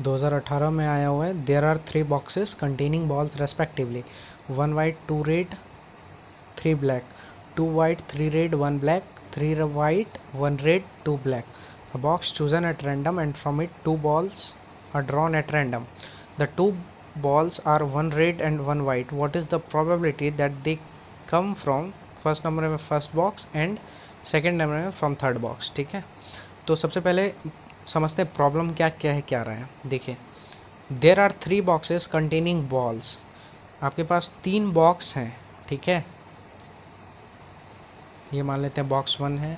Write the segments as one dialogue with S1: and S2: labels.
S1: 2018 में आया हुआ है। There are 3 boxes containing balls respectively 1 white 2 red 3 black, 2 white 3 red 1 black, 3 white 1 red 2 black. A box chosen at random and from it 2 balls are drawn at random. The 2 balls are 1 red and 1 white. What is the probability that they come from first number में first box and second number में from third box. ठीक है, तो सबसे पहले समझते हैं problem क्या क्या है, क्या रहा है। देखिए, there are 3 boxes containing balls. आपके पास 3 बॉक्स हैं। ठीक है, ये मान लेते हैं बॉक्स 1 है,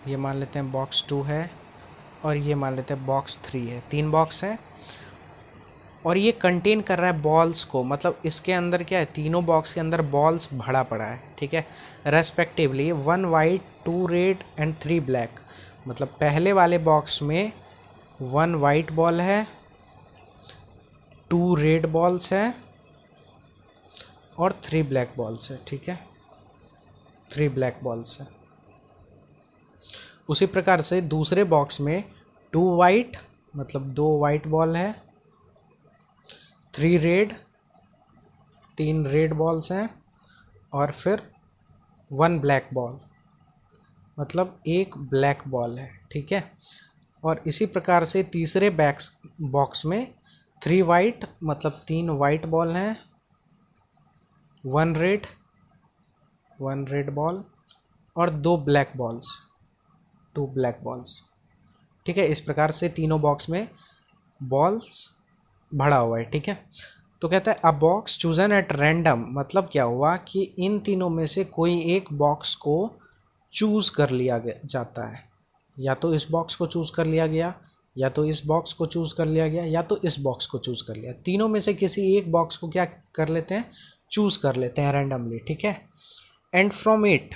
S1: ये मान लेते हैं बॉक्स 2 है और ये मान लेते हैं बॉक्स 3 है। 3 बॉक्स है और ये कंटेन कर रहा है बॉल्स को, मतलब इसके अंदर क्या है, तीनों बॉक्स के अंदर बॉल्स भरा पड़ा है। ठीक है, respectively 1 white 2 red and 3 black. मतलब पहले वाले बॉक्स में 1 वाइट बॉल है, 2 रेड बॉल्स है और 3 ब्लैक बॉल्स है। ठीक है, 3 ब्लैक बॉल्स है। उसी प्रकार से दूसरे बॉक्स में 2 वाइट मतलब 2 वाइट बॉल है, 3 रेड 3 रेड बॉल्स हैं और फिर 1 ब्लैक बॉल मतलब 1 ब्लैक बॉल है। ठीक है, और इसी प्रकार से तीसरे बॉक्स में 3 वाइट मतलब 3 वाइट बॉल हैं, 1 रेड बॉल और 2 ब्लैक बॉल्स 2 ब्लैक बॉल्स। ठीक है, इस प्रकार से तीनों बॉक्स में बॉल्स भरा हुआ है। ठीक है, तो कहता है अ बॉक्स चूजन एट रैंडम, मतलब क्या हुआ कि इन तीनों में से कोई एक बॉक्स को चूज कर लिया जाता है। या तो इस बॉक्स को चूज कर लिया गया, या तो इस बॉक्स को चूज कर लिया गया, या तो इस बॉक्स को चूज कर लिया। तीनों में से किसी एक बॉक्स को क्या कर लेते हैं, चूज कर लेते हैं रैंडमली। ठीक है, and from it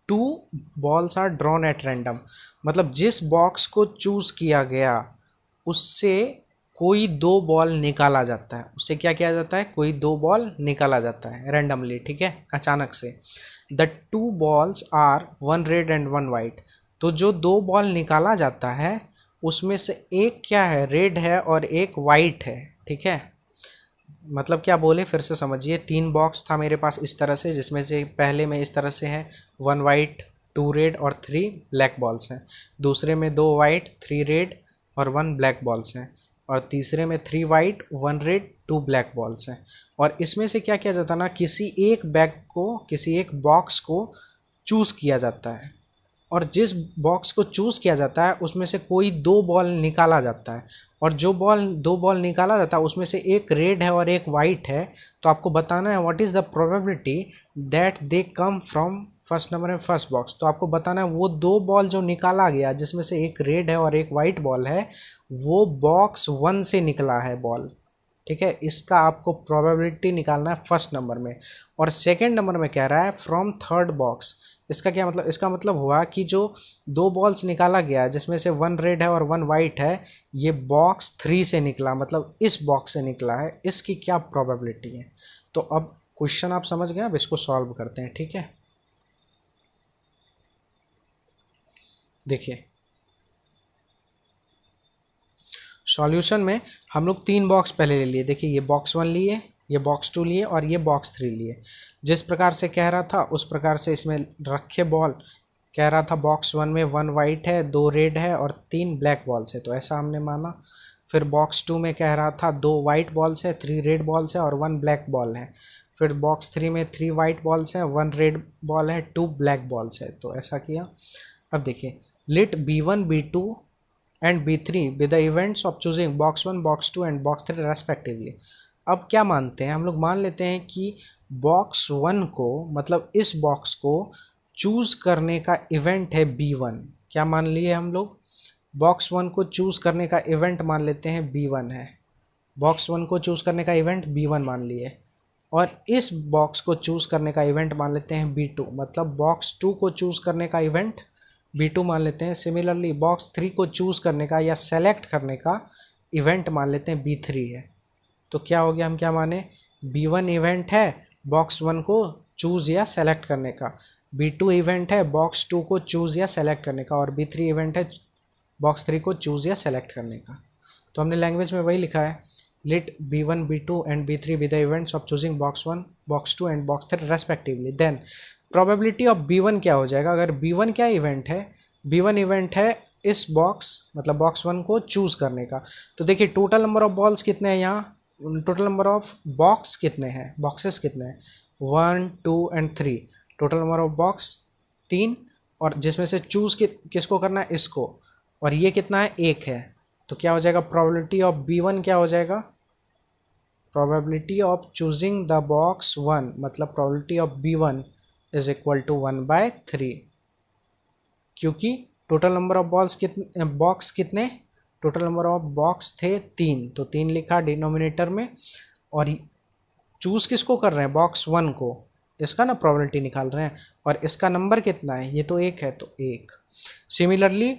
S1: 2 balls are drawn at random, मतलब जिस बॉक्स को चूज किया गया उससे कोई 2 बॉल निकाला जाता है। उससे क्या किया जाता है, कोई 2 बॉल निकाला जाता है रैंडमली। ठीक है, अचानक से। The 2 balls are 1 red and 1 white, तो जो 2 बॉल निकाला जाता है उसमें से एक क्या है, रेड है और एक वाइट है। ठीक है, मतलब क्या बोले फिर से समझिए। 3 बॉक्स था मेरे पास इस तरह से, जिसमें से पहले में इस तरह से है 1 वाइट 2 रेड और 3 ब्लैक बॉल्स हैं। दूसरे में 2 वाइट 3 रेड और 1 ब्लैक बॉल्स हैं। और तीसरे में 3 वाइट 1 रेड 2 ब्लैक बॉल्स हैं। और इसमें से क्या किया जाता है ना, किसी एक किसी एक बॉक्स को चूज़ किया जाता है, और जिस बॉक्स को चूज़ किया जाता है उसमें से कोई 2 बॉल निकाला जाता है। और जो 2 बॉल निकाला जाता है उसमें से एक रेड है और एक वाइट है। तो आपको बताना है what is the probability that they come from first number and first box. तो आपको बताना है वो 2 बॉल जो निकाला गया, जिसमें से एक रेड है और एक वाइट बॉल है, वो बॉक्स 1 से निकला है बॉल। ठीक है, इसका आपको प्रोबेबिलिटी निकालना है फर्स्ट नंबर में। और सेकेंड नंबर में कह रहा है फ्रॉम थर्ड बॉक्स। इसका क्या मतलब, इसका मतलब हुआ कि जो 2 बॉल्स निकाला गया जिसमें से 1 रेड है और 1 वाइट है, ये बॉक्स 3 से निकला, मतलब इस बॉक्स से निकला है। इसकी क्या प्रोबेबिलिटी है। तो अब क्वेश्चन आप समझ गए, अब इसको सॉल्व करते हैं। ठीक है, देखिए सॉल्यूशन में हम लोग 3 बॉक्स पहले ले लिए। देखिए, ये बॉक्स 1 लिए, ये बॉक्स 2 लिए और ये बॉक्स 3 लिए। जिस प्रकार से कह रहा था उस प्रकार से इसमें रखे बॉल। कह रहा था बॉक्स 1 में 1 वाइट है 2 रेड है और 3 ब्लैक बॉल्स है, तो ऐसा हमने माना। फिर बॉक्स 2 में कह रहा था 2 वाइट बॉल्स है 3 रेड बॉल्स है और 1 ब्लैक बॉल है। फिर बॉक्स 3 में 3 वाइट बॉल्स है 1 रेड बॉल है 2 ब्लैक बॉल्स है, तो ऐसा किया। अब देखिए, let B1 B2 and B3 with the events of choosing box 1 box 2 and box 3 respectively. अब क्या मानते हैं हम लोग, मान लेते हैं कि बॉक्स 1 को, मतलब इस बॉक्स को चूज करने का इवेंट है B1। क्या मान लिए हम लोग, बॉक्स 1 को चूज करने का इवेंट मान लेते हैं B1 है। बॉक्स 1 को चूज करने का इवेंट B1 मान लिए, और इस बॉक्स को चूज करने का इवेंट मान लेते हैं B2, मतलब बॉक्स 2 को चूज करने का इवेंट B2 मान लेते हैं। सिमिलरली बॉक्स 3 को चूज करने का या सेलेक्ट करने का इवेंट मान लेते हैं B3 है। तो क्या हो गया, हम क्या माने, B1 इवेंट है बॉक्स 1 को चूज या सेलेक्ट करने का, B2 इवेंट है बॉक्स 2 को चूज या सेलेक्ट करने का, और B3 इवेंट है बॉक्स 3 को चूज़ या सेलेक्ट करने का। तो हमने लैंग्वेज में वही लिखा है, let B1 B2 and B3 be the events of choosing box 1 box 2 and box 3 respectively. Then probability of B1 क्या हो जाएगा, अगर B1 क्या इवेंट है, B1 इवेंट है इस बॉक्स मतलब बॉक्स 1 को चूज करने का। तो देखिए टोटल नंबर ऑफ बॉल्स कितने हैं यहाँ, टोटल नंबर ऑफ बॉक्स कितने हैं, बॉक्सेस कितने हैं, 1 2 and 3, total number of box 3, और जिसमें से चूज किसको करना है, इसको, और ये कितना है, 1 है। तो क्या हो जाएगा, प्रोबेबिलिटी ऑफ B1 क्या हो जाएगा, probability of choosing the box 1 मतलब probability of B1 is equal to 1/3, क्योंकि टोटल नंबर ऑफ बॉक्स कितने, टोटल नंबर ऑफ बॉक्स थे 3, तो 3 लिखा डिनोमिनेटर में, और चूज किसको कर रहे हैं, बॉक्स 1 को, इसका ना प्रोबेबिलिटी निकाल रहे हैं, और इसका नंबर कितना है, ये तो 1 है तो 1। सिमिलरली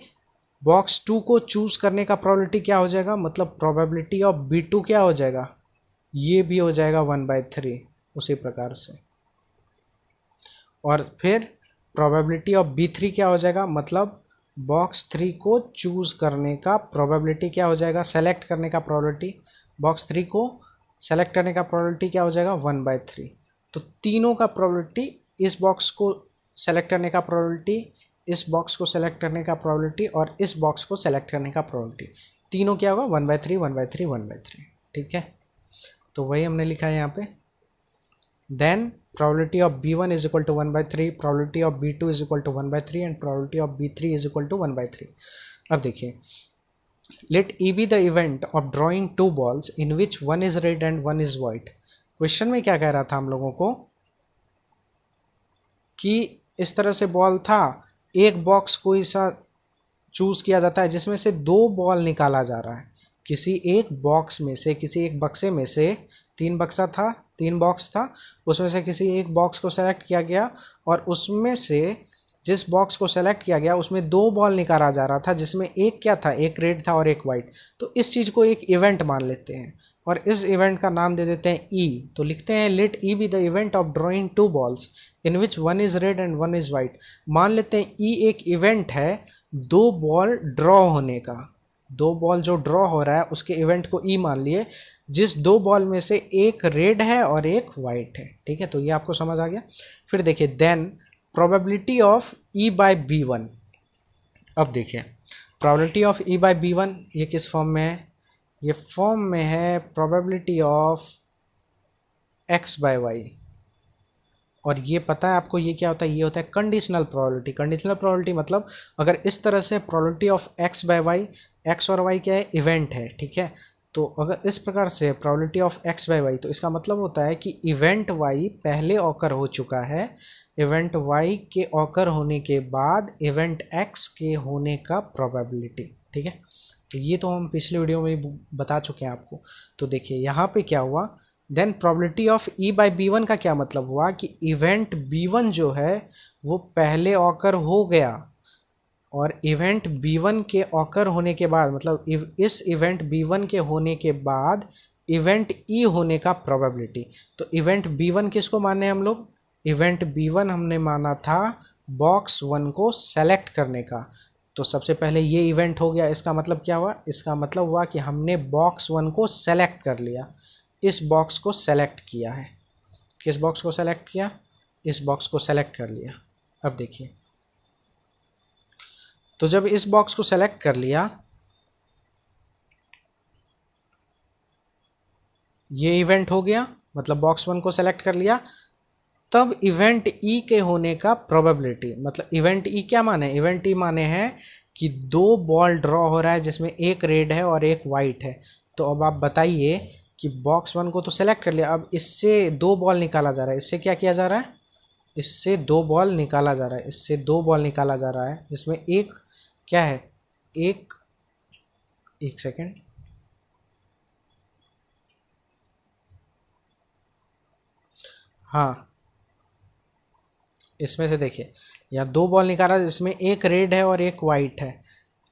S1: बॉक्स 2 को चूज करने का प्रोबेबिलिटी क्या हो जाएगा, मतलब प्रोबेबिलिटी ऑफ B2 क्या हो जाएगा, ये भी हो जाएगा 1/3 उसी प्रकार से। और फिर प्रोबेबिलिटी ऑफ B3 क्या हो जाएगा, मतलब बॉक्स 3 को चूज करने का प्रोबेबिलिटी क्या हो जाएगा, सेलेक्ट करने का प्रोबेबिलिटी, बॉक्स 3 को सेलेक्ट करने का प्रोबेबिलिटी क्या हो जाएगा, 1/3। तो तीनों का प्रोबेबिलिटी, इस बॉक्स को सेलेक्ट करने का प्रोबेबिलिटी, इस बॉक्स को सेलेक्ट करने का प्रोबेबिलिटी, और इस बॉक्स को सेलेक्ट करने का प्रोबेबिलिटी, तीनों क्या होगा, 1/3 1/3 1/3। ठीक है, तो वही हमने लिखा है यहाँ पे। Then probability of B1 is equal to 1/3, probability of B2 is equal to 1/3 and probability of B3 is equal to 1/3। अब देखिए, let E be the event of drawing two balls in which one is red and one is white। Question में क्या कह रहा था हम लोगों को कि इस तरह से बॉल था, एक बॉक्स कोई सा चूज किया जाता है जिसमें से 2 बॉल निकाला जा रहा है, किसी एक बॉक्स में से, किसी एक बक्से में से, 3 बॉक्स था, उसमें से किसी एक बॉक्स को सेलेक्ट किया गया, और उसमें से जिस बॉक्स को सेलेक्ट किया गया उसमें 2 बॉल निकाला जा रहा था, जिसमें एक क्या था, एक रेड था और एक वाइट। तो इस चीज़ को एक इवेंट मान लेते हैं, और इस इवेंट का नाम दे देते हैं ई। तो लिखते हैं let E be the event of drawing 2 balls in which one is red and one is white. मान लेते हैं ई एक इवेंट है 2 बॉल ड्रॉ होने का, 2 बॉल जो ड्रॉ हो रहा है उसके इवेंट को ई मान लिए, जिस 2 बॉल में से एक रेड है और एक वाइट है। ठीक है, तो ये आपको समझ आ गया। फिर देखिए then probability of E by B1। अब देखिए probability of E by B1 ये किस फॉर्म में है, ये फॉर्म में है probability of x by Y, और ये पता है आपको ये क्या होता है, ये होता है कंडीशनल प्रोबेबिलिटी। कंडीशनल प्रोबेबिलिटी मतलब अगर इस तरह से probability of x by Y, x और y क्या है, इवेंट है, ठीक है, तो अगर इस प्रकार से probability of x by Y, तो इसका मतलब होता है कि इवेंट y पहले ऑकर हो चुका है, इवेंट y के ऑकर होने के बाद इवेंट x के होने का प्रोबेबिलिटी। ठीक है, तो ये तो हम पिछले वीडियो में बता चुके हैं आपको। तो देखिए यहाँ पे क्या हुआ, then probability of E by B1 का क्या मतलब हुआ कि इवेंट B1 जो है वो पहले ऑकर हो गया, और इवेंट B1 के ऑकर होने के बाद, मतलब इस इवेंट B1 के होने के बाद इवेंट ई होने का प्रोबेबिलिटी। तो इवेंट B1 किसको माने हम लोग, इवेंट B1 हमने माना था बॉक्स 1 को सेलेक्ट करने का। तो सबसे पहले ये इवेंट हो गया, इसका मतलब क्या हुआ, इसका मतलब हुआ कि हमने बॉक्स 1 को सेलेक्ट कर लिया, इस बॉक्स को सेलेक्ट किया है। किस बॉक्स को सेलेक्ट किया, इस बॉक्स को सेलेक्ट कर लिया। अब देखिए, तो जब इस बॉक्स को सेलेक्ट कर लिया, ये इवेंट हो गया, मतलब बॉक्स 1 को सेलेक्ट कर लिया, तब इवेंट ई के होने का प्रोबेबिलिटी, मतलब इवेंट ई क्या माने, इवेंट ई माने हैं कि 2 बॉल ड्रॉ हो रहा है जिसमें एक रेड है और एक वाइट है। तो अब आप बताइए कि बॉक्स 1 को तो सेलेक्ट कर लिया, अब इससे 2 बॉल निकाला जा रहा है, इससे क्या किया जा रहा है, इससे 2 बॉल निकाला जा रहा है, इससे 2 बॉल निकाला जा रहा है, जिसमें एक क्या है, एक सेकेंड, हाँ, इसमें से देखिए यहाँ 2 बॉल निकाला जिसमें एक रेड है और एक वाइट है।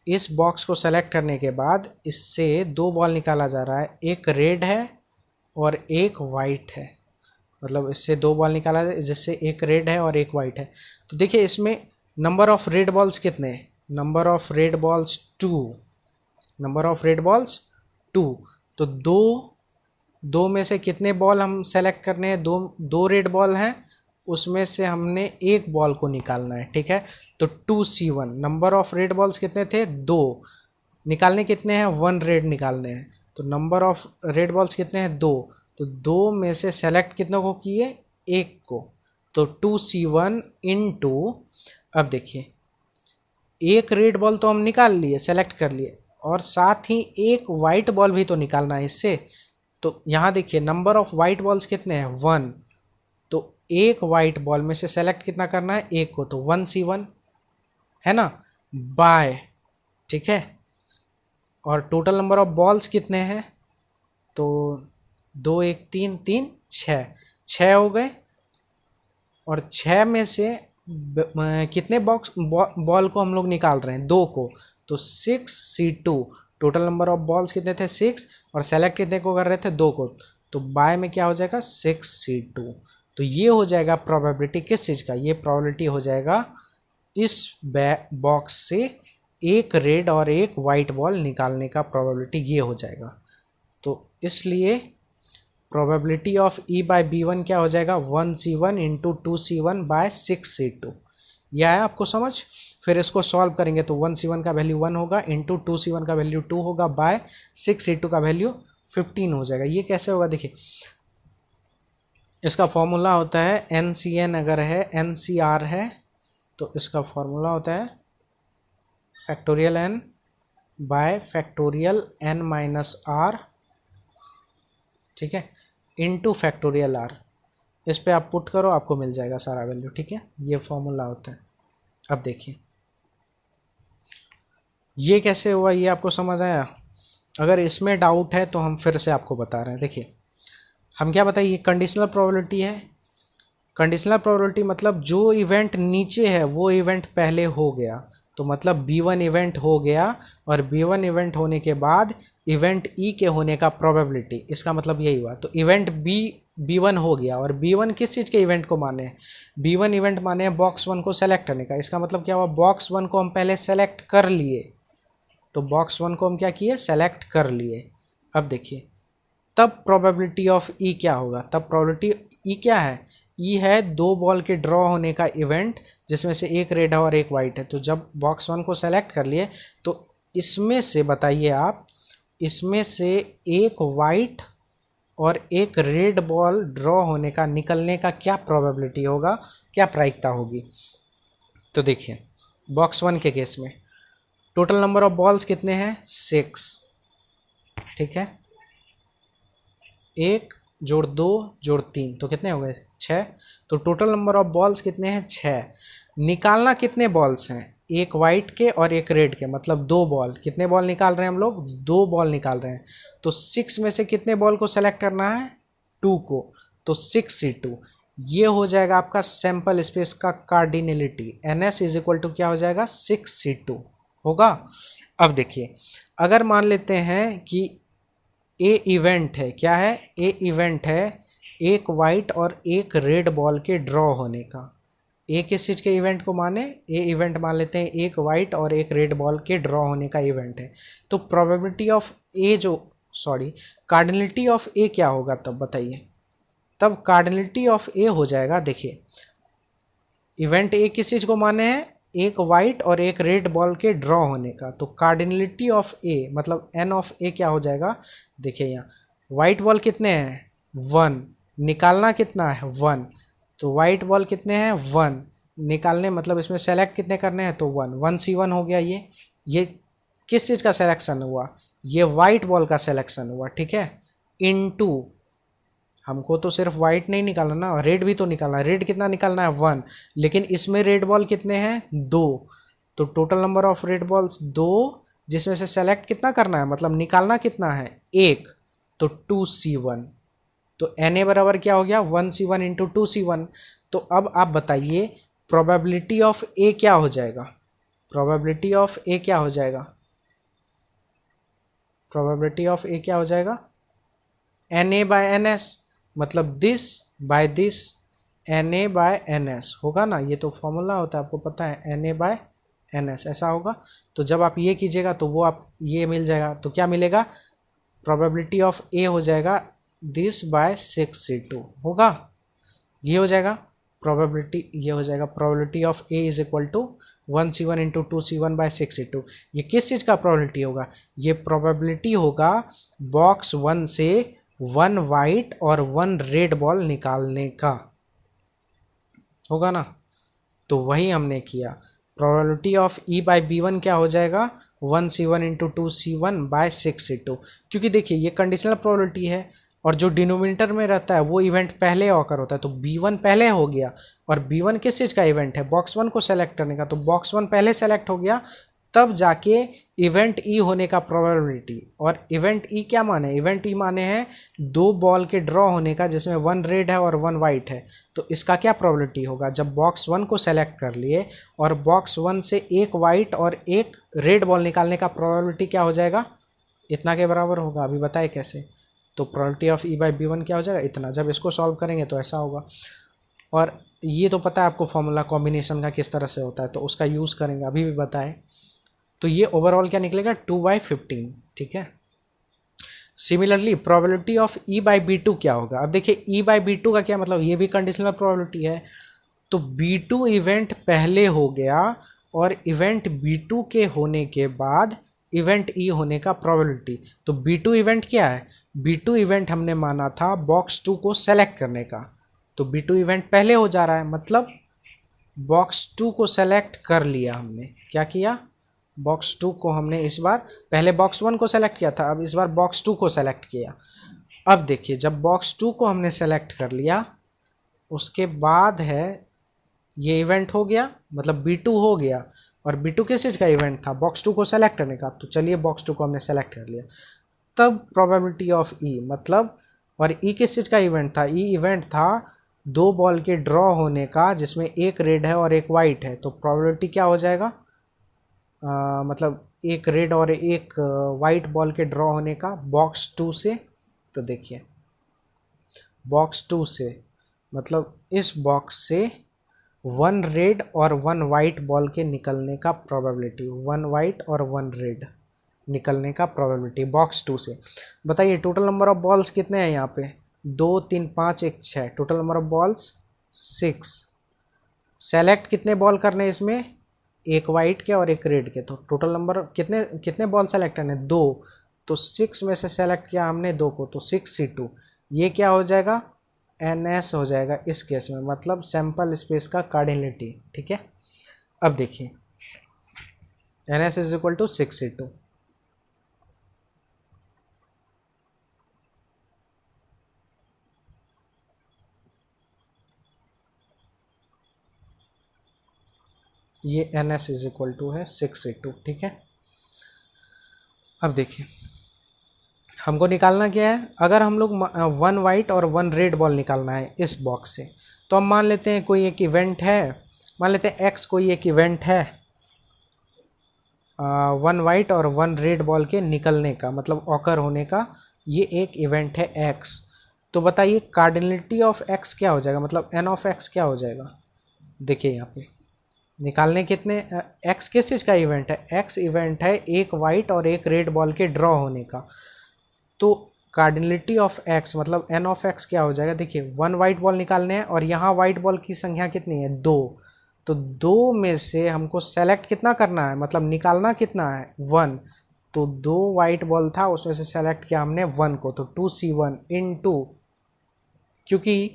S1: इस बॉक्स को सेलेक्ट करने के बाद इससे 2 बॉल निकाला जा रहा है, एक रेड है और एक वाइट है, मतलब इससे 2 बॉल निकाला जाए जिससे एक रेड है और एक वाइट है। तो देखिए इसमें नंबर ऑफ रेड बॉल्स कितने हैं, number of red balls 2, number of red balls 2। तो दो दो में से कितने बॉल हम सेलेक्ट करने हैं, दो दो रेड बॉल हैं, उसमें से हमने एक बॉल को निकालना है, ठीक है। तो 2C1, number of red balls कितने थे, दो, निकालने कितने हैं, वन रेड निकालने हैं। तो नंबर ऑफ रेड बॉल्स कितने हैं, दो। तो दो में से सेलेक्ट कितनों को किए, एक को। तो 2C1 इंटू, अब देखिए एक रेड बॉल तो हम निकाल लिए, सेलेक्ट कर लिए, और साथ ही एक वाइट बॉल भी तो निकालना है इससे। तो यहाँ देखिए नंबर ऑफ वाइट बॉल्स कितने हैं, वन। तो एक वाइट बॉल में से सेलेक्ट कितना करना है, एक को, तो 1C1 है ना, बाय, ठीक है। और टोटल नंबर ऑफ बॉल्स कितने हैं, तो दो एक तीन, तीन छः, छः हो गए। और छः में से कितने बॉक्स बॉल को हम लोग निकाल रहे हैं, दो को। तो 6C2, total number of balls कितने थे, 6, और सेलेक्ट कितने को कर रहे थे, दो को। तो बाय में क्या हो जाएगा, 6C2। तो ये हो जाएगा प्रोबेबिलिटी किस चीज़ का, ये प्रोबेबिलिटी हो जाएगा इस बॉक्स से एक रेड और एक वाइट बॉल निकालने का प्रोबेबिलिटी ये हो जाएगा। तो इसलिए probability of E by B1 क्या हो जाएगा, 1C1 into 2C1 by 6C2। यह है आपको समझ। फिर इसको सॉल्व करेंगे तो 1C1 का वैल्यू 1 होगा, इंटू 2C1 का वैल्यू 2 होगा, बाय 6C2 का वैल्यू 15 हो जाएगा। ये कैसे होगा, देखिए इसका फॉर्मूला होता है NCN, अगर है NCR है तो इसका फॉर्मूला होता है factorial n by factorial n minus R, ठीक है, इनटू फैक्टोरियल आर। इस पे आप पुट करो, आपको मिल जाएगा सारा वैल्यू, ठीक है। ये फॉर्मूला होता है। अब देखिए ये कैसे हुआ, ये आपको समझ आया। अगर इसमें डाउट है तो हम फिर से आपको बता रहे हैं। देखिए हम क्या बताइए, ये कंडीशनल प्रोबेबिलिटी है। कंडीशनल प्रोबेबिलिटी मतलब जो इवेंट नीचे है वो इवेंट पहले हो गया। तो मतलब B1 इवेंट हो गया, और B1 इवेंट होने के बाद इवेंट E के होने का प्रोबेबिलिटी, इसका मतलब यही हुआ। तो इवेंट B1 हो गया, और B1 किस चीज़ के इवेंट को माने हैं, B1 इवेंट माने हैं बॉक्स 1 को सेलेक्ट करने का। इसका मतलब क्या हुआ, बॉक्स 1 को हम पहले सेलेक्ट कर लिए। तो बॉक्स 1 को हम क्या किए, सेलेक्ट कर लिए। अब देखिए तब प्रोबेबिलिटी ऑफ ई क्या होगा, तब प्रोबेबिलिटी ई क्या है, ई है दो बॉल के ड्रॉ होने का इवेंट जिसमें से एक रेड है और एक वाइट है। तो जब बॉक्स 1 को सेलेक्ट कर लिए तो इसमें से बताइए आप, इसमें से एक वाइट और एक रेड बॉल ड्रॉ होने का, निकलने का क्या प्रोबेबिलिटी होगा, क्या प्रायिकता होगी। तो देखिए बॉक्स 1 के केस में टोटल नंबर ऑफ बॉल्स कितने हैं, 6, ठीक है। एक जोड़ दो जोड़ तीन तो कितने हो गए, 6। तो टोटल नंबर ऑफ बॉल्स कितने हैं, 6। निकालना कितने बॉल्स हैं, एक वाइट के और एक रेड के, मतलब दो बॉल। कितने बॉल निकाल रहे हैं हम लोग, दो बॉल निकाल रहे हैं। तो 6 में से कितने बॉल को सेलेक्ट करना है, 2 को। तो 6C2 ये हो जाएगा आपका सैंपल स्पेस का cardinality. NS is equal to क्या हो जाएगा, 6C2 होगा। अब देखिए अगर मान लेते हैं कि ए इवेंट है, क्या है, ए इवेंट है एक वाइट और एक रेड बॉल के ड्रॉ होने का। ए किस चीज़ के इवेंट को माने, ए इवेंट मान लेते हैं एक वाइट और एक रेड बॉल के ड्रॉ होने का इवेंट है। तो प्रोबेबिलिटी ऑफ ए जो, सॉरी, कार्डिनलिटी ऑफ ए क्या होगा तब बताइए। तब कार्डिनलिटी ऑफ ए हो जाएगा, देखिए इवेंट ए किस चीज़ को माने हैं, एक वाइट और एक रेड बॉल के ड्रॉ होने का। तो कार्डिनलिटी ऑफ ए मतलब एन ऑफ ए क्या हो जाएगा, देखिए यहाँ वाइट बॉल कितने हैं, 1, निकालना कितना है, 1। तो वाइट बॉल कितने हैं, 1 निकालने, मतलब इसमें सेलेक्ट कितने करने हैं, तो 1, 1C1 हो गया। ये किस चीज़ का सिलेक्शन हुआ, ये वाइट बॉल का सिलेक्शन हुआ, ठीक है। इनटू हमको तो सिर्फ वाइट नहीं निकालना ना, रेड भी तो निकालना है। रेड कितना निकालना है, 1, लेकिन इसमें रेड बॉल कितने हैं, 2। तो total number of red balls 2, जिसमें से सेलेक्ट कितना करना है, मतलब निकालना कितना है, 1। तो 2C1। तो Na बराबर क्या हो गया, 1C1 इंटू 2C1। तो अब आप बताइए प्रोबेबिलिटी ऑफ ए क्या हो जाएगा, प्रोबेबिलिटी ऑफ ए क्या हो जाएगा, प्रोबेबिलिटी ऑफ ए क्या हो जाएगा, Na बाय NS, मतलब this by this, Na by NS होगा ना। ये तो फॉर्मूला होता है, आपको पता है, Na बाय एन एस, ऐसा होगा। तो जब आप ये कीजिएगा तो वो आप ये मिल जाएगा, तो क्या मिलेगा, प्रोबेबिलिटी ऑफ ए हो जाएगा दिस बाय 6c2 होगा, ये हो जाएगा प्रोबेबिलिटी, ये हो जाएगा probability of A is equal to 1c1 into 2c1 by 6c2। ये किस चीज़ का प्रोबेबिलिटी होगा, ये प्रोबेबिलिटी होगा बॉक्स 1 से 1 वाइट और 1 रेड बॉल निकालने का, होगा ना। तो वही हमने किया। Probability of E by B one क्या हो जाएगा, 1c1 into 2c1 by 6c2, क्योंकि देखिए ये कंडीशनल प्रोबेबिलिटी है और जो डिनोमिनेटर में रहता है वो इवेंट पहले ऑकर होता है, तो b1 पहले हो गया। और b1 किस चीज़ का इवेंट है, बॉक्स 1 को सेलेक्ट करने का, तो बॉक्स 1 पहले सेलेक्ट हो गया, तब जाके इवेंट ई होने का प्रोबेबिलिटी। और इवेंट ई क्या माने, इवेंट ई माने हैं दो बॉल के ड्रॉ होने का जिसमें 1 रेड है और 1 वाइट है। तो इसका क्या प्रोबेबिलिटी होगा, जब बॉक्स 1 को सेलेक्ट कर लिए और बॉक्स 1 से एक वाइट और एक रेड बॉल निकालने का प्रोबेबिलिटी क्या हो जाएगा, इतना के बराबर होगा। अभी बताए कैसे, तो probability of E by B one क्या हो जाएगा, इतना। जब इसको सॉल्व करेंगे तो ऐसा होगा। और ये तो पता है आपको फॉर्मूला कॉम्बिनेशन का किस तरह से होता है, तो उसका यूज़ करेंगे, अभी भी बताए। तो ये ओवरऑल क्या निकलेगा, 2/15, ठीक है। Similarly probability of E by B two क्या होगा, अब देखिए ई बाई बी टू का क्या मतलब, ये भी कंडीशनल प्रोबेबिलिटी है। तो बी टू इवेंट पहले हो गया और इवेंट बी टू के होने के बाद इवेंट ई होने का प्रोबेबिलिटी। तो बी टू इवेंट क्या है, बी टू इवेंट हमने माना था बॉक्स 2 को सेलेक्ट करने का, तो बी टू इवेंट पहले हो जा रहा है, मतलब बॉक्स 2 को सेलेक्ट कर लिया हमने। क्या किया, बॉक्स 2 को हमने इस बार, पहले बॉक्स 1 को सेलेक्ट किया था, अब इस बार बॉक्स 2 को सेलेक्ट किया। अब देखिए जब बॉक्स 2 को हमने सेलेक्ट कर लिया, उसके बाद है ये इवेंट हो गया, मतलब B2 हो गया। और B2 किस चीज़ का इवेंट था, बॉक्स 2 को सेलेक्ट करने का, तो चलिए बॉक्स 2 को हमने सेलेक्ट कर लिया। तब प्रोबेबिलिटी ऑफ ई मतलब, और ई किस चीज़ का इवेंट था, ई इवेंट था दो बॉल के ड्रॉ होने का जिसमें एक रेड है और एक वाइट है। तो प्रोबेबिलिटी क्या हो जाएगा, मतलब एक रेड और एक वाइट बॉल के ड्रॉ होने का बॉक्स 2 से। तो देखिए बॉक्स 2 से मतलब इस बॉक्स से 1 रेड और 1 वाइट बॉल के निकलने का प्रोबेबिलिटी, 1 वाइट और 1 रेड निकलने का प्रोबेबिलिटी बॉक्स 2 से। बताइए टोटल नंबर ऑफ बॉल्स कितने हैं यहाँ पे, 2 3 5 1 6, total number of balls 6। Select कितने बॉल करने इसमें, एक वाइट के और एक रेड के, तो टोटल नंबर कितने कितने बॉल सेलेक्ट करने, 2। तो 6 में से सेलेक्ट किया हमने 2 को, तो 6c2। ये क्या हो जाएगा, NS हो जाएगा इस केस में, मतलब सैंपल स्पेस का कार्डिनलिटी, ठीक है। अब देखिए NS is equal to 6c2। ये NS इज इक्वल टू है 6c2, ठीक है। अब देखिए हमको निकालना क्या है, अगर हम लोग 1 वाइट और 1 रेड बॉल निकालना है इस बॉक्स से, तो हम मान लेते हैं कोई एक इवेंट है, मान लेते हैं X कोई एक इवेंट है 1 वाइट और 1 रेड बॉल के निकलने का, मतलब ऑकर होने का, ये एक इवेंट है X। तो बताइए कार्डिनलिटी ऑफ X क्या हो जाएगा, मतलब N ऑफ X क्या हो जाएगा। देखिए यहाँ पे निकालने कितने, X किस चीज़ का इवेंट है, X इवेंट है एक वाइट और एक रेड बॉल के ड्रॉ होने का। तो कार्डिनलिटी ऑफ x मतलब n ऑफ x क्या हो जाएगा, देखिए 1 वाइट बॉल निकालने हैं और यहाँ वाइट बॉल की संख्या कितनी है, 2। तो 2 में से हमको सेलेक्ट कितना करना है, मतलब निकालना कितना है, 1। तो 2 वाइट बॉल था उसमें से सेलेक्ट किया हमने 1 को, तो 2c1 इनटू, क्योंकि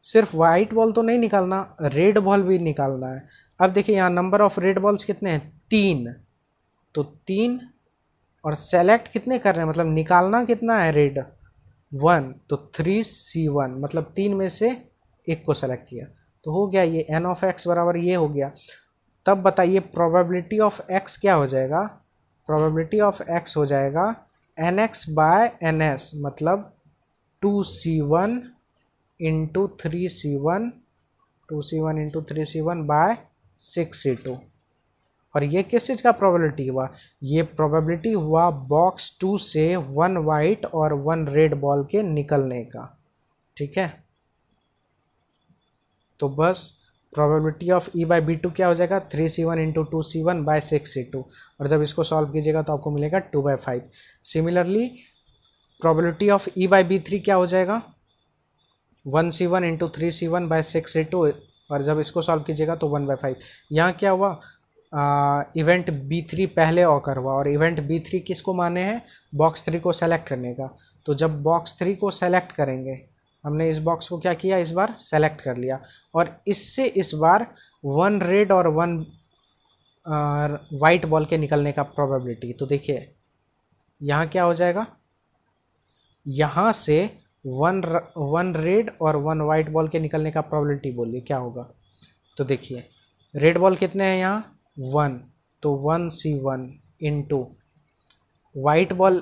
S1: सिर्फ वाइट बॉल तो नहीं निकालना, रेड बॉल भी निकालना है। अब देखिए यहाँ नंबर ऑफ रेड बॉल्स कितने हैं, 3। तो 3 और सेलेक्ट कितने कर रहे हैं, मतलब निकालना कितना है रेड, 1। तो 3c1 मतलब 3 में से एक को सेलेक्ट किया, तो हो गया ये n ऑफ x बराबर ये हो गया। तब बताइए प्रोबेबिलिटी ऑफ x क्या हो जाएगा, प्रोबेबिलिटी ऑफ x हो जाएगा nx बाय ns, मतलब 2c1 into 3c1, 2c1 into 3c1 by 6c2। और ये किस चीज़ का प्रोबेबिलिटी हुआ, ये प्रोबेबिलिटी हुआ बॉक्स 2 से 1 वाइट और 1 रेड बॉल के निकलने का, ठीक है। तो बस probability of E by B two क्या हो जाएगा 3c1 into 2c1 by 6c2, और जब इसको सॉल्व कीजिएगा तो आपको मिलेगा 2/5। Similarly probability of E by B three क्या हो जाएगा 1c1 into 3c1 by 6c2, और जब इसको सॉल्व कीजिएगा तो 1/5। यहाँ क्या हुआ, इवेंट बी थ्री पहले ऑकर हुआ, और इवेंट बी थ्री किसको माने हैं, बॉक्स थ्री को सेलेक्ट करने का। तो जब बॉक्स थ्री को सेलेक्ट करेंगे, हमने इस बॉक्स को क्या किया, इस बार सेलेक्ट कर लिया, और इससे इस बार 1 रेड और 1 वाइट बॉल के निकलने का प्रोबेबिलिटी। तो देखिए यहाँ क्या हो जाएगा, यहाँ से 1 रेड और 1 वाइट बॉल के निकलने का प्रोबेबिलिटी बोलिए क्या होगा। तो देखिए रेड बॉल कितने हैं यहाँ 1, तो 1c1 इंटू वाइट बॉल,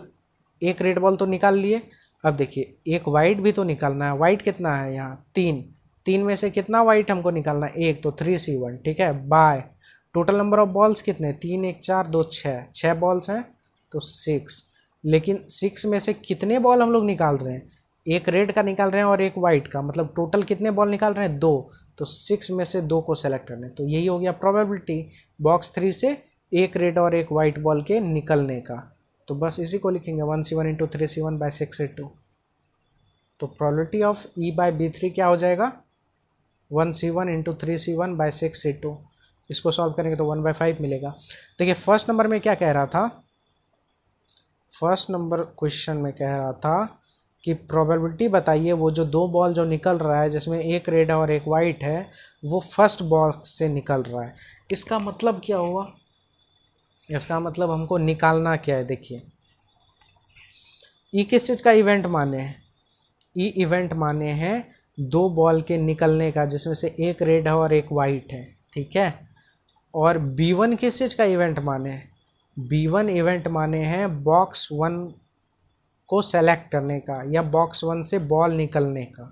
S1: एक रेड बॉल तो निकाल लिए, अब देखिए एक वाइट भी तो निकालना है। वाइट कितना है यहाँ 3, 3 में से कितना वाइट हमको निकालना है 1, तो 3c1 ठीक है, by total number of balls कितने 3 1 4 2 6 बॉल्स हैं तो 6। लेकिन 6 में से कितने बॉल हम लोग निकाल रहे हैं, एक रेड का निकाल रहे हैं और एक वाइट का, मतलब टोटल कितने बॉल निकाल रहे हैं 2, तो 6 में से 2 को सेलेक्ट करना है। तो यही हो गया प्रोबेबिलिटी बॉक्स 3 से एक रेड और एक वाइट बॉल के निकलने का। तो बस इसी को लिखेंगे 1c1 into 3c1 by 6c2। तो probability of E by B three क्या हो जाएगा 1c1 into 3c1 by 6c2। इसको सॉल्व करेंगे तो 1/5 मिलेगा। देखिए फर्स्ट नंबर में क्या कह रहा था, फर्स्ट नंबर क्वेश्चन में कह रहा था कि प्रोबेबिलिटी बताइए वो जो 2 बॉल जो निकल रहा है जिसमें एक रेड और एक वाइट है वो फर्स्ट बॉक्स से निकल रहा है। इसका मतलब क्या हुआ, इसका मतलब हमको निकालना क्या है। देखिए ई किस चीज़ का इवेंट माने हैं, ई इवेंट माने हैं 2 बॉल के निकलने का जिसमें से एक रेड है और एक वाइट है, ठीक है। और B1 किस चीज़ का इवेंट माने हैं, B1 इवेंट माने हैं बॉक्स 1 को सेलेक्ट करने का या बॉक्स 1 से बॉल निकलने का,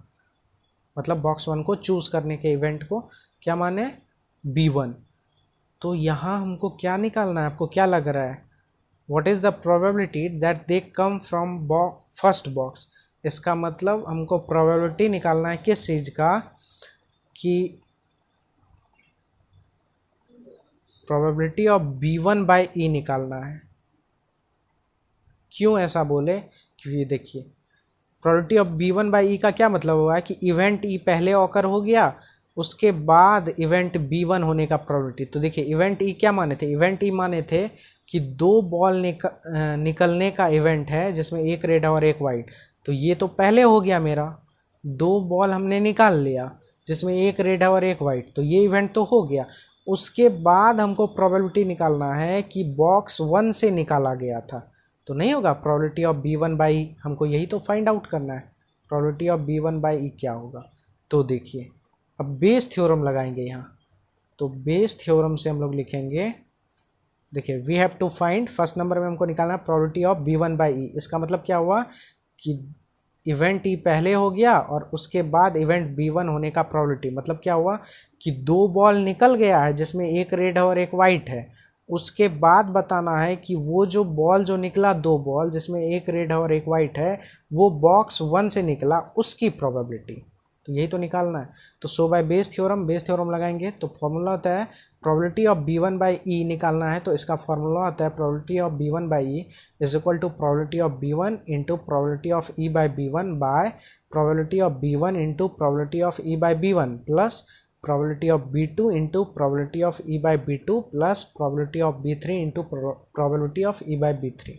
S1: मतलब बॉक्स 1 को चूज करने के इवेंट को क्या माने B1। तो यहाँ हमको क्या निकालना है, आपको क्या लग रहा है, what is the probability that they come from first box. इसका मतलब हमको प्रोबेबिलिटी निकालना है किस चीज़ का, कि प्रोबेबिलिटी ऑफ B1 बाई ई निकालना है। क्यों ऐसा बोले, क्योंकि देखिए प्रोबेबिलिटी ऑफ B1 बाई ई का क्या मतलब हुआ है कि इवेंट ई पहले ऑकर हो गया उसके बाद इवेंट B1 होने का प्रोबेबिलिटी। तो देखिए इवेंट ई क्या माने थे, इवेंट ई माने थे कि 2 बॉल निकलने का इवेंट है जिसमें एक रेड और एक वाइट। तो ये तो पहले हो गया मेरा, 2 बॉल हमने निकाल लिया जिसमें एक रेड है और एक वाइट, तो ये इवेंट तो हो गया। उसके बाद हमको प्रोबेबिलिटी निकालना है कि बॉक्स 1 से निकाला गया था, तो नहीं होगा प्रोबेबिलिटी ऑफ B1 बाई, हमको यही तो फाइंड आउट करना है प्रोबेबिलिटी ऑफ B1 बाई ई क्या होगा। तो देखिए अब बेस थ्योरम लगाएंगे यहाँ, तो बेस थ्योरम से हम लोग लिखेंगे, देखिए we have to find, first number में हमको निकालना है प्रोबेबिलिटी ऑफ B1 बाई ई। इसका मतलब क्या हुआ कि इवेंट ई पहले हो गया और उसके बाद इवेंट B1 होने का प्रोबेबिलिटी, मतलब क्या हुआ कि 2 बॉल निकल गया है जिसमें एक रेड है और एक वाइट है, उसके बाद बताना है कि वो जो बॉल जो निकला 2 बॉल जिसमें एक रेड है और एक वाइट है वो बॉक्स 1 से निकला उसकी प्रोबेबिलिटी। तो यही तो निकालना है। तो सो बाय बेस थ्योरम लगाएंगे तो फॉर्मूला होता है प्रोबेबिलिटी ऑफ B1 बाई ई निकालना है, तो इसका फॉर्मूला होता है probability of B1 by E is equal to probability of B1 into probability of E by B1 by probability of B1 into probability of E by B1 plus probability of B2 into probability of E by B2 plus probability of B3 into probability of E by B3।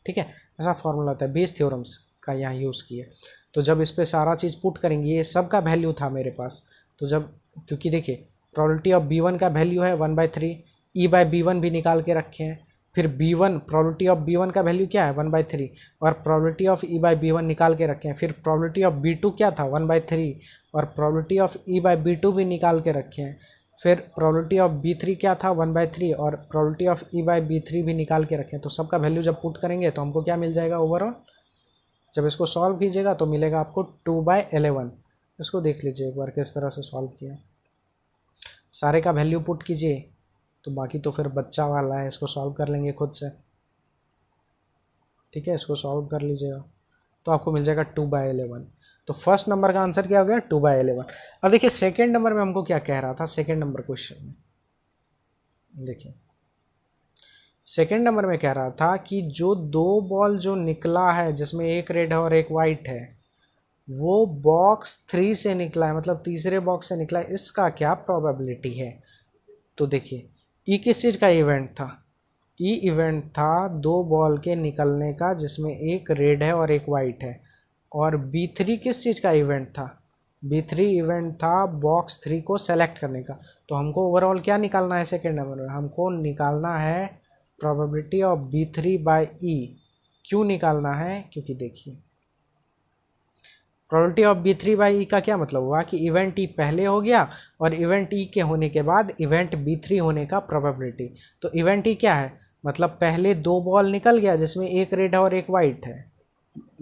S1: ठीक है, ऐसा formula होता है, base theorems का यहाँ use किए। तो जब इस पे सारा चीज़ पुट करेंगे, ये सब का वैल्यू था मेरे पास, तो जब क्योंकि देखिए probability of B1 का वैल्यू है 1/3, E by B1 भी निकाल के रखे हैं, फिर B1 प्रोबेबिलिटी ऑफ B1 का वैल्यू क्या है 1/3 और probability of E by B1 निकाल के रखे हैं, फिर प्रोबेबिलिटी ऑफ B2 क्या था 1/3 और probability of E by B2 भी निकाल के रखे हैं, फिर प्रोबेबिलिटी ऑफ B3 क्या था 1/3 और probability of E by B3 भी निकाल के रखे हैं। तो सबका वैल्यू जब पुट करेंगे तो हमको क्या मिल जाएगा ओवरऑल, जब इसको सॉल्व कीजिएगा तो मिलेगा आपको 2/11। इसको देख लीजिए एक बार किस तरह से सॉल्व किया, सारे का वैल्यू पुट कीजिए, तो बाकी तो फिर बच्चा वाला है, इसको सॉल्व कर लेंगे खुद से। ठीक है, इसको सॉल्व कर लीजिएगा तो आपको मिल जाएगा 2/11। तो फर्स्ट नंबर का आंसर क्या हो गया 2/11। अब देखिए सेकेंड नंबर में हमको क्या कह रहा था, सेकेंड नंबर क्वेश्चन में देखिए सेकेंड नंबर में कह रहा था कि जो दो बॉल जो निकला है जिसमें एक रेड है और एक वाइट है, वो बॉक्स 3 से निकला है, मतलब तीसरे बॉक्स से निकला है, इसका क्या प्रोबेबिलिटी है। तो देखिए ई किस चीज़ का इवेंट था, ई इवेंट था दो बॉल के निकलने का जिसमें एक रेड है और एक वाइट है। और B3 किस चीज़ का इवेंट था, B3 इवेंट था बॉक्स 3 को सेलेक्ट करने का। तो हमको ओवरऑल क्या निकालना है सेकेंड नंबर में, हमको निकालना है प्रोबेबिलिटी ऑफ B3/E। क्यों निकालना है, क्योंकि देखिए प्रोबेबिलिटी ऑफ B3/E का क्या मतलब हुआ कि इवेंट ई पहले हो गया और इवेंट ई के होने के बाद इवेंट B3 होने का प्रोबेबिलिटी। तो इवेंट ई क्या है, मतलब पहले दो बॉल निकल गया जिसमें एक रेड है और एक वाइट है,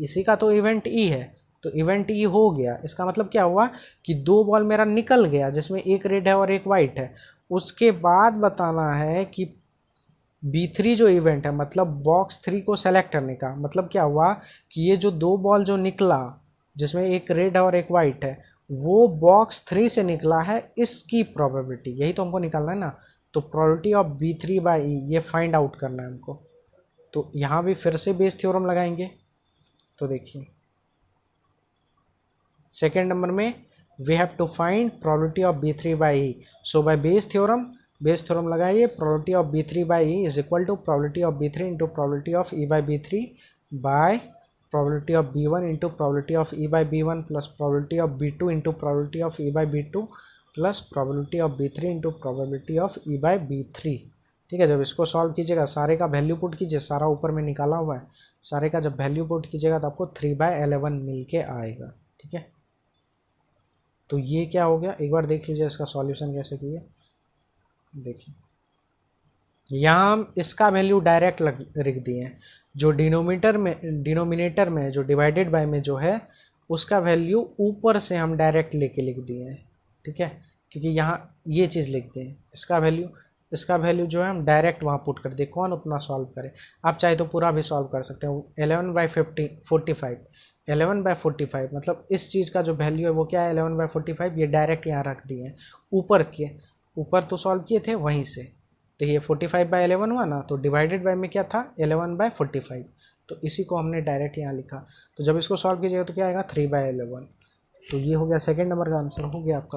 S1: इसी का तो इवेंट ई है। तो इवेंट ई हो गया, इसका मतलब क्या हुआ कि दो बॉल मेरा निकल गया जिसमें एक रेड है और एक वाइट है। उसके बाद बताना है कि B3 जो इवेंट है, मतलब बॉक्स 3 को सेलेक्ट करने का मतलब क्या हुआ कि ये जो दो बॉल जो निकला जिसमें एक रेड है और एक वाइट है, वो बॉक्स 3 से निकला है, इसकी प्रोबेबिलिटी, यही तो हमको निकालना है ना। तो प्रोबेबिलिटी ऑफ B3/E ये फाइंड आउट करना है हमको। तो यहाँ भी फिर से बेस थ्योरम लगाएंगे। तो देखिए सेकेंड नंबर में we have to find probability of B3/E। So by Bayes theorem लगाइए, probability of B3/E is equal to probability of B3 into probability of E/B3 by probability of B1 into probability of E/B1 plus probability of B2 into probability of E/B2 plus probability of B3 into probability of E/B3। ठीक है, जब इसको solve कीजिएगा सारे का value put कीजिए, सारा ऊपर में निकाला हुआ है, सारे का जब वैल्यू पुट कीजिएगा तो आपको 3/11 मिल के आएगा। ठीक है, तो ये क्या हो गया, एक बार देख लीजिए इसका सॉल्यूशन कैसे किए। देखिए यहाँ हम इसका वैल्यू डायरेक्ट लिख दिए हैं, जो डिनोमिनेटर में जो डिवाइडेड बाय में जो है उसका वैल्यू ऊपर से हम डायरेक्ट लेके लिख दिए हैं। ठीक है, क्योंकि यहाँ ये चीज़ लिखते हैं, इसका वैल्यू जो है हम डायरेक्ट वहाँ पुट कर दे, कौन उतना सॉल्व करे। आप चाहे तो पूरा भी सॉल्व कर सकते हैं। 11/45 मतलब इस चीज़ का जो वैल्यू है वो क्या है 11/45, ये डायरेक्ट यहाँ रख दिए हैं ऊपर तो सॉल्व किए थे वहीं से। तो ये 45/11 हुआ ना, तो डिवाइडेड बाय में क्या था 11/45, तो इसी को हमने डायरेक्ट यहाँ लिखा। तो जब इसको सॉल्व कीजिएगा तो क्या आएगा 3/11। तो ये हो गया सेकेंड नंबर का आंसर, हो गया आपका।